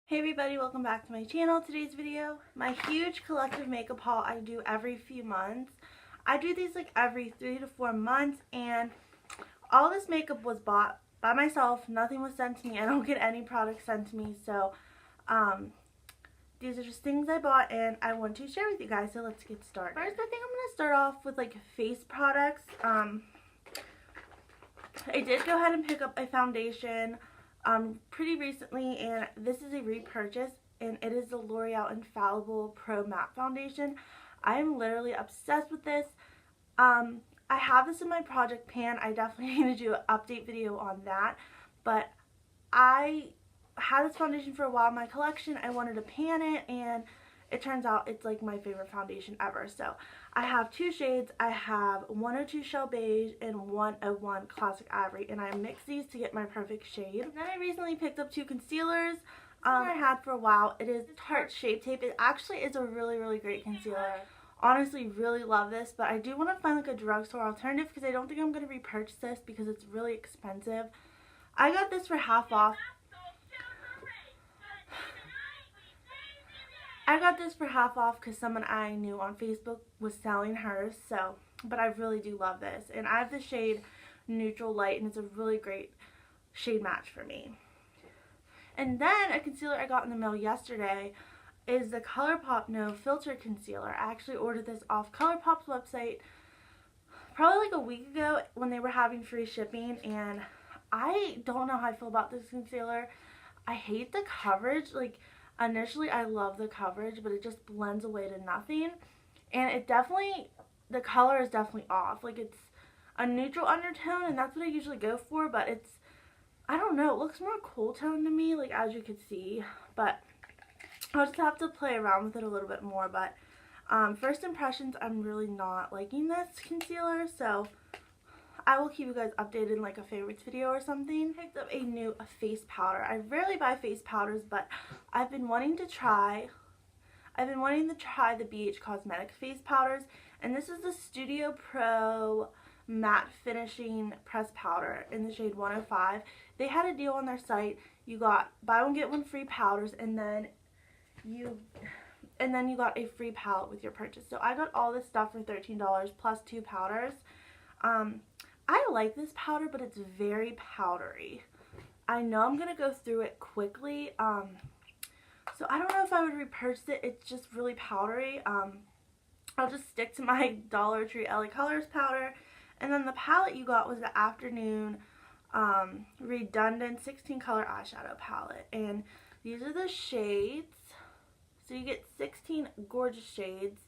Hey everybody, welcome back to my channel. Today's video, my huge collective makeup haul I do every few months. I do these like every 3 to 4 months, and all this makeup was bought by myself. Nothing was sent to me. I don't get any products sent to me, so these are just things I bought and I want to share with you guys, so let's get started. First, I think I'm going to start off with like face products. I did go ahead and pick up a foundation pretty recently, and this is a repurchase, and it is the L'Oreal Infallible Pro Matte Foundation. I am literally obsessed with this. I have this in my project pan. I definitely need to do an update video on that, but I had this foundation for a while in my collection. I wanted to pan it, and it turns out it's like my favorite foundation ever. So I have two shades. I have 102 Shell Beige and 101 Classic Ivory, and I mix these to get my perfect shade. Then I recently picked up two concealers I had for a while. It is Tarte Shape Tape. It actually is a really great concealer. Honestly, really love this, but I do want to find like a drugstore alternative because I don't think I'm going to repurchase this because it's really expensive. I got this for half off. I got this for half off because someone I knew on Facebook was selling hers, so, but I really do love this. And I have the shade Neutral Light, and it's a really great shade match for me. And then a concealer I got in the mail yesterday is the ColourPop No Filter Concealer. I actually ordered this off ColourPop's website probably like a week ago when they were having free shipping, and I don't know how I feel about this concealer. I hate the coverage. Like, initially I love the coverage, but it just blends away to nothing, and it definitely, the color is definitely off. Like, it's a neutral undertone, and that's what I usually go for, but it's, I don't know, it looks more cool tone to me, like, as you can see, but I'll just have to play around with it a little bit more. But first impressions, I'm really not liking this concealer, so I will keep you guys updated in like a favorites video or something. I picked up a new face powder. I rarely buy face powders, but I've been wanting to try the BH Cosmetics face powders, and this is the Studio Pro Matte Finishing Press Powder in the shade 105. They had a deal on their site. You got buy one get one free powders, and then you got a free palette with your purchase. So I got all this stuff for $13 plus 2 powders. I like this powder, but it's very powdery. I know I'm going to go through it quickly, so I don't know if I would repurchase it. It's just really powdery. I'll just stick to my Dollar Tree LA Colors powder. And then the palette you got was the Afternoon Redundant 16 color eyeshadow palette. And these are the shades. So you get 16 gorgeous shades.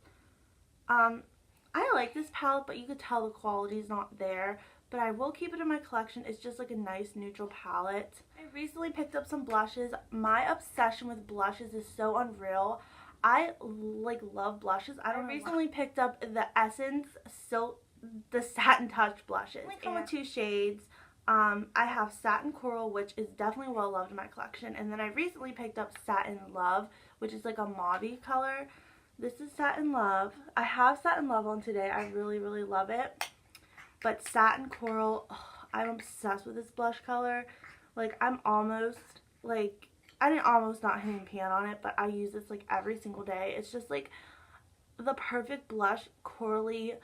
I like this palette, but you could tell the quality is not there. But I will keep it in my collection. It's just like a nice neutral palette. I recently picked up some blushes. My obsession with blushes is so unreal. I like love blushes. I recently picked up the Essence the Satin Touch blushes. They come with two shades. I have Satin Coral, which is definitely well loved in my collection. And then I recently picked up Satin Love, which is like a mauve color. This is Satin Love. I have Satin Love on today. I really love it. But Satin Coral, oh, I'm obsessed with this blush color. Like, I'm almost, like, I didn't almost not hitting pan on it, but I use this like every single day. It's just like the perfect blush, corally,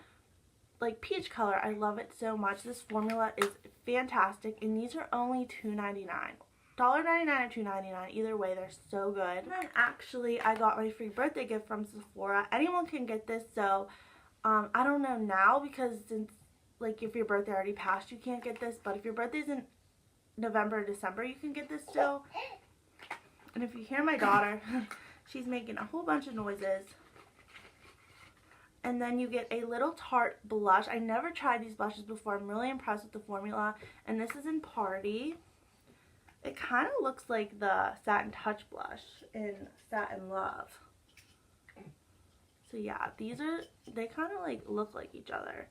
like peach color. I love it so much. This formula is fantastic, and these are only $2.99. $1.99 or $2.99. Either way, they're so good. And then actually, I got my free birthday gift from Sephora. Anyone can get this, so I don't know now, because since, like, if your birthday already passed, you can't get this. But if your birthday's in November or December, you can get this still. And if you hear my daughter, she's making a whole bunch of noises. And then you get a little Tarte blush. I never tried these blushes before. I'm really impressed with the formula. And this is in Party. It kind of looks like the Satin Touch blush in Satin Love. So yeah, they kind of like look like each other.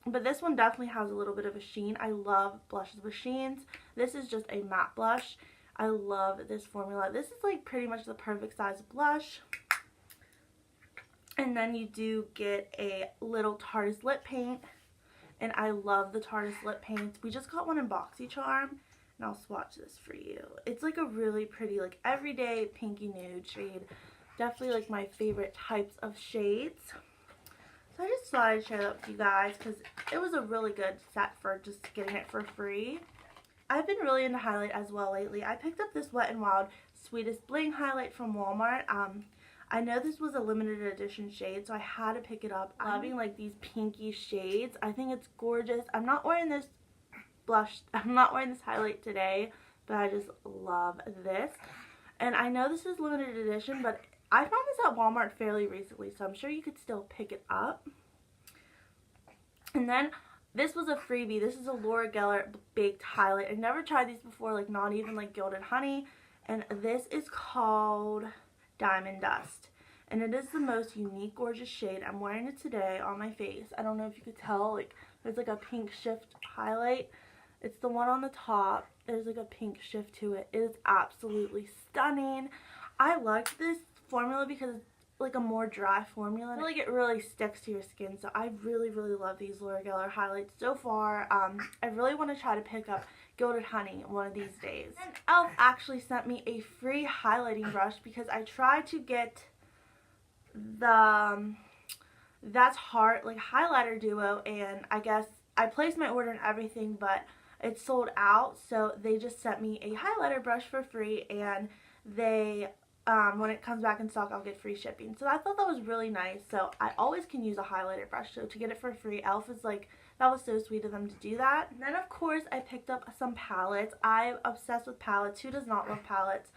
But this one definitely has a little bit of a sheen. I love blushes with sheens. This is just a matte blush. I love this formula. This is like pretty much the perfect size blush. And then you do get a little Tarte's lip paint. And I love the Tarte's lip paints. We just got one in BoxyCharm. and I'll swatch this for you. It's like a really pretty, like everyday pinky nude shade. Definitely like my favorite types of shades. So I just thought I'd share that with you guys because it was a really good set for just getting it for free. I've been really into highlight as well lately. I picked up this Wet n Wild Sweetest Bling highlight from Walmart. I know this was a limited edition shade, so I had to pick it up. I'm loving like these pinky shades. I think it's gorgeous. I'm not wearing this blush. I'm not wearing this highlight today, but I just love this. And I know this is limited edition, but I found this at Walmart fairly recently, so I'm sure you could still pick it up. And then this was a freebie. This is a Laura Geller baked highlight. I've never tried these before, like not even like Gilded Honey. And this is called Diamond Dust. And it is the most unique, gorgeous shade. I'm wearing it today on my face. I don't know if you could tell, like there's like a pink shift highlight. It's the one on the top. There's like a pink shift to it. It is absolutely stunning. I like this formula because it's like a more dry formula. I feel like it really sticks to your skin. So I really, really love these Laura Geller highlights so far. I really want to try to pick up Gilded Honey one of these days. And e.l.f. actually sent me a free highlighting brush because I tried to get the That's Heart like highlighter duo, and I guess I placed my order and everything, but it's sold out. So they just sent me a highlighter brush for free, and they when it comes back in stock, I'll get free shipping. So I thought that was really nice. So I always can use a highlighter brush. So to get it for free, e.l.f. is like, that was so sweet of them to do that. And then of course I picked up some palettes. I'm obsessed with palettes. Who does not love palettes?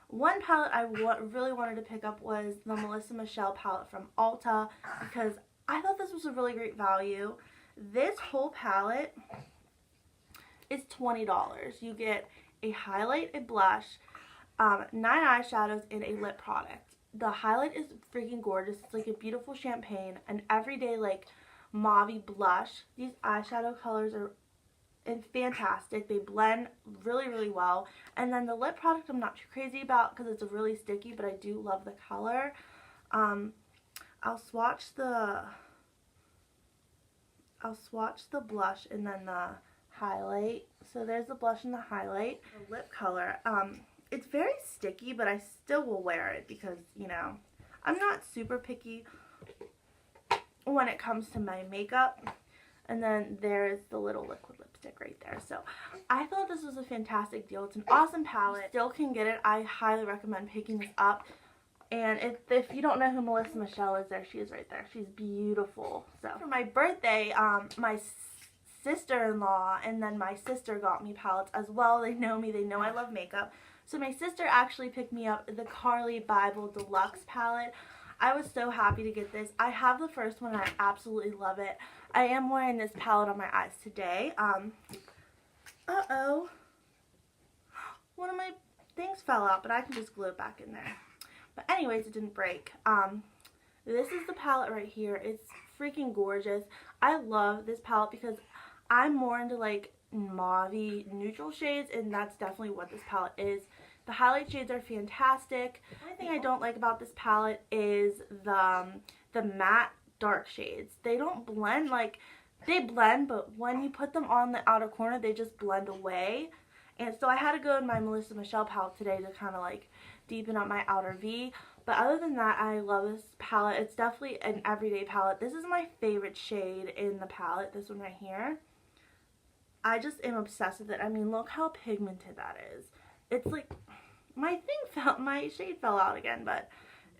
One palette I really wanted to pick up was the Melissa Michelle palette from Ulta because I thought this was a really great value. This whole palette is $20. You get a highlight, a blush, 9 eyeshadows, and a lip product. The highlight is freaking gorgeous. It's like a beautiful champagne, an everyday like mauve blush. These eyeshadow colors are fantastic. They blend really, really well. And then the lip product I'm not too crazy about because it's really sticky, but I do love the color. I'll swatch the blush and then the highlight. So there's the blush and the highlight. The lip color. It's very sticky, but I still will wear it because, you know, I'm not super picky when it comes to my makeup. And then there's the little liquid lipstick right there. So I thought this was a fantastic deal. It's an awesome palette. You still can get it. I highly recommend picking this up. And if you don't know who Melissa Michelle is, there she is right there. She's beautiful. So for my birthday, my sister-in-law and then my sister got me palettes as well. They know me. They know I love makeup. So my sister actually picked me up the Carly Bible Deluxe palette. I was so happy to get this. I have the first one and I absolutely love it. I am wearing this palette on my eyes today. Uh-oh. One of my things fell out, but I can just glue it back in there. But anyways, it didn't break. This is the palette right here. It's freaking gorgeous. I love this palette because I'm more into like mauve neutral shades, and that's definitely what this palette is. The highlight shades are fantastic. The only thing I don't like about this palette is the matte dark shades. They don't blend, like they blend, but when you put them on the outer corner, they just blend away. And so I had to go in my Melissa Michelle palette today to kind of like deepen up my outer V. But other than that, I love this palette. It's definitely an everyday palette. This is my favorite shade in the palette, this one right here. I just am obsessed with it. I mean, look how pigmented that is. It's like, my shade fell out again, but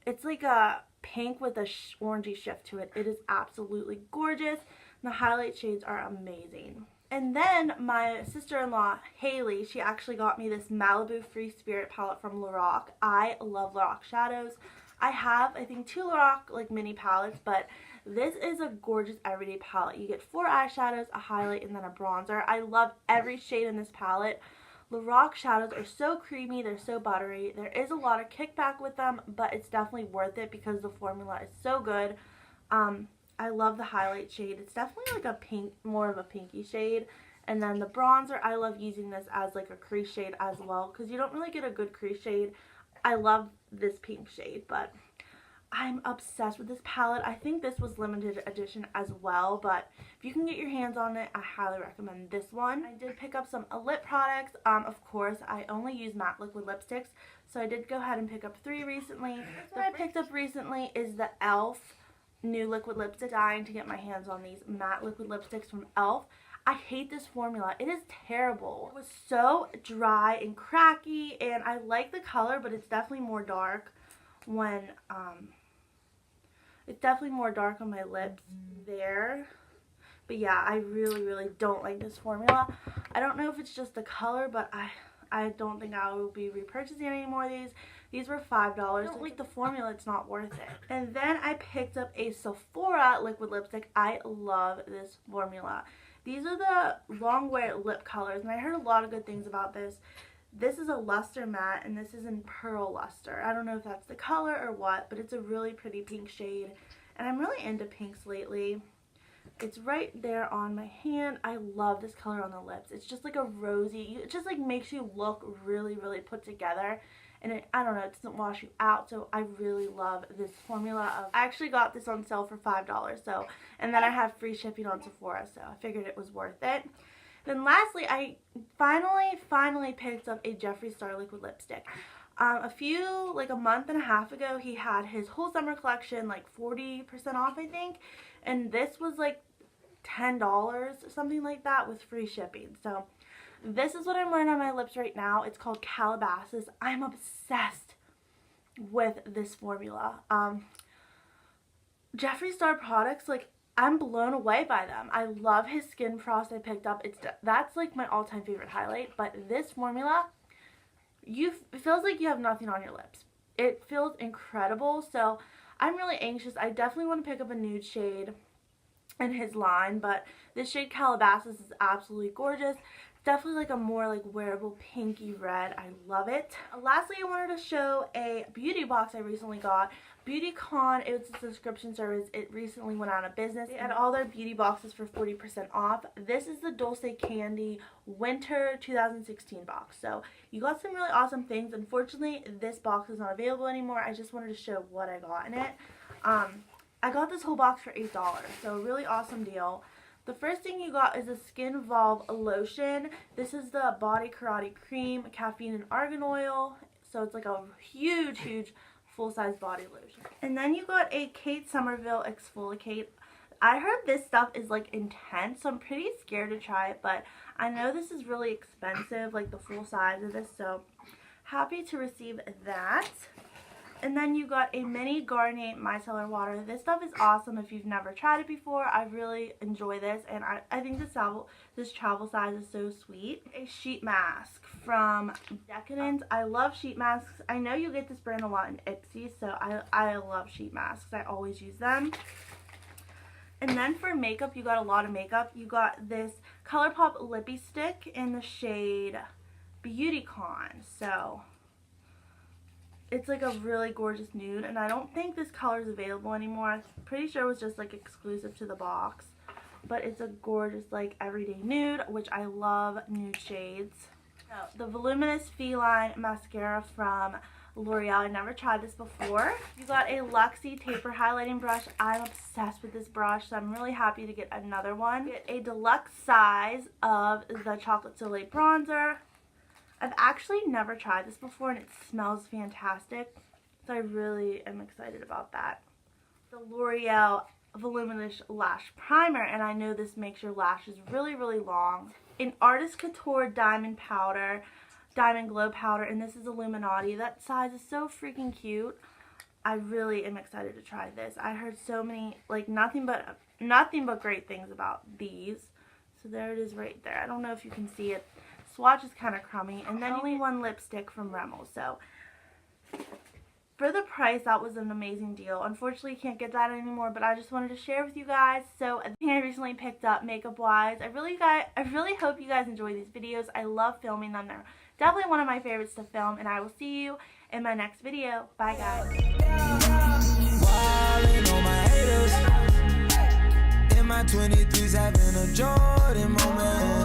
it's like a pink with a orangey shift to it. It is absolutely gorgeous. The highlight shades are amazing. And then my sister-in-law, Haley, she actually got me this Malibu Free Spirit palette from Lorac. I love Lorac shadows. I have, I think, 2 Lorac like mini palettes, but this is a gorgeous everyday palette. You get 4 eyeshadows, a highlight, and then a bronzer. I love every shade in this palette. Lorac shadows are so creamy, they're so buttery. There is a lot of kickback with them, but it's definitely worth it because the formula is so good. I love the highlight shade. It's definitely like a pink, more of a pinky shade. And then the bronzer, I love using this as like a crease shade as well because you don't really get a good crease shade. I love this pink shade, but I'm obsessed with this palette. I think this was limited edition as well, but if you can get your hands on it, I highly recommend this one. I did pick up some lip products. Of course, I only use matte liquid lipsticks, so I did go ahead and pick up 3 recently. What I picked up recently is the e.l.f. new liquid lipstick. Dying to get my hands on these matte liquid lipsticks from e.l.f. I hate this formula. It is terrible. It was so dry and cracky, and I like the color, but it's definitely more dark when it's definitely more dark on my lips there. But yeah, I really don't like this formula. I don't know if it's just the color, but I don't think I will be repurchasing any more of these. These were $5. I don't like the formula, it's not worth it. And then I picked up a Sephora liquid lipstick. I love this formula. These are the long wear lip colors, and I heard a lot of good things about this. This is a luster matte, and this is in pearl luster. I don't know if that's the color or what, but it's a really pretty pink shade, and I'm really into pinks lately. It's right there on my hand. I love this color on the lips. It's just like a rosy, it just like makes you look really put together, and I don't know, it doesn't wash you out, so I really love this formula. I actually got this on sale for $5, so, and then I have free shipping on Sephora, so I figured it was worth it. Then lastly, I finally picked up a Jeffree Star liquid lipstick. Like a month and a half ago, he had his whole summer collection like 40% off, I think, and this was like $10, something like that, with free shipping. So this is what I'm wearing on my lips right now. It's called Calabasas. I'm obsessed with this formula. Jeffree Star products, like, I'm blown away by them. I love his Skin Frost I picked up. That's like my all-time favorite highlight. But this formula, it feels like you have nothing on your lips. It feels incredible. So I'm really anxious. I definitely want to pick up a nude shade in his line, but this shade Calabasas is absolutely gorgeous. Definitely like a more like wearable pinky red. I love it. Lastly, I wanted to show a beauty box I recently got. BeautyCon, it's a subscription service. It recently went out of business. They had all their beauty boxes for 40% off. This is the Dulce Candy Winter 2016 box. So you got some really awesome things. Unfortunately, this box is not available anymore. I just wanted to show what I got in it. I got this whole box for $8, so a really awesome deal. The first thing you got is a Skin Volve lotion. This is the Body Karate Cream, caffeine and argan oil. So it's like a huge full-size body lotion. And then you got a Kate Somerville Exfoliate. I heard this stuff is like intense, so I'm pretty scared to try it, but I know this is really expensive, like the full size of this, so happy to receive that. And then you got a mini Garnier Micellar Water. This stuff is awesome if you've never tried it before. I really enjoy this, and I think this travel size is so sweet. A sheet mask from Decadence. I love sheet masks. I know you get this brand a lot in Ipsy, so I love sheet masks. I always use them. And then for makeup, you got a lot of makeup. You got this ColourPop Lippy Stick in the shade BeautyCon. So it's like a really gorgeous nude, and I don't think this color is available anymore. I'm pretty sure it was just like exclusive to the box, but it's a gorgeous like everyday nude, which I love nude shades. So, the Voluminous Feline Mascara from L'Oreal. I never tried this before. You got a Luxie Taper Highlighting Brush. I'm obsessed with this brush, so I'm really happy to get another one. Get a deluxe size of the Chocolate Soleil Bronzer. I've actually never tried this before, and it smells fantastic, so I really am excited about that. The L'Oreal Voluminous Lash Primer, and I know this makes your lashes really long. An Artist Couture Diamond Powder, Diamond Glow Powder, and this is Illuminati. That size is so freaking cute. I really am excited to try this. I heard so many, like nothing but great things about these. So there it is right there. I don't know if you can see it. Swatch is kind of crummy. And then only one lipstick from Rimmel. So for the price, that was an amazing deal. Unfortunately, you can't get that anymore, but I just wanted to share with you guys. So I think I recently picked up makeup wise. I really hope you guys enjoy these videos. I love filming them. They're definitely one of my favorites to film, and I will see you in my next video. Bye guys. In my 23s having a Jordan moment.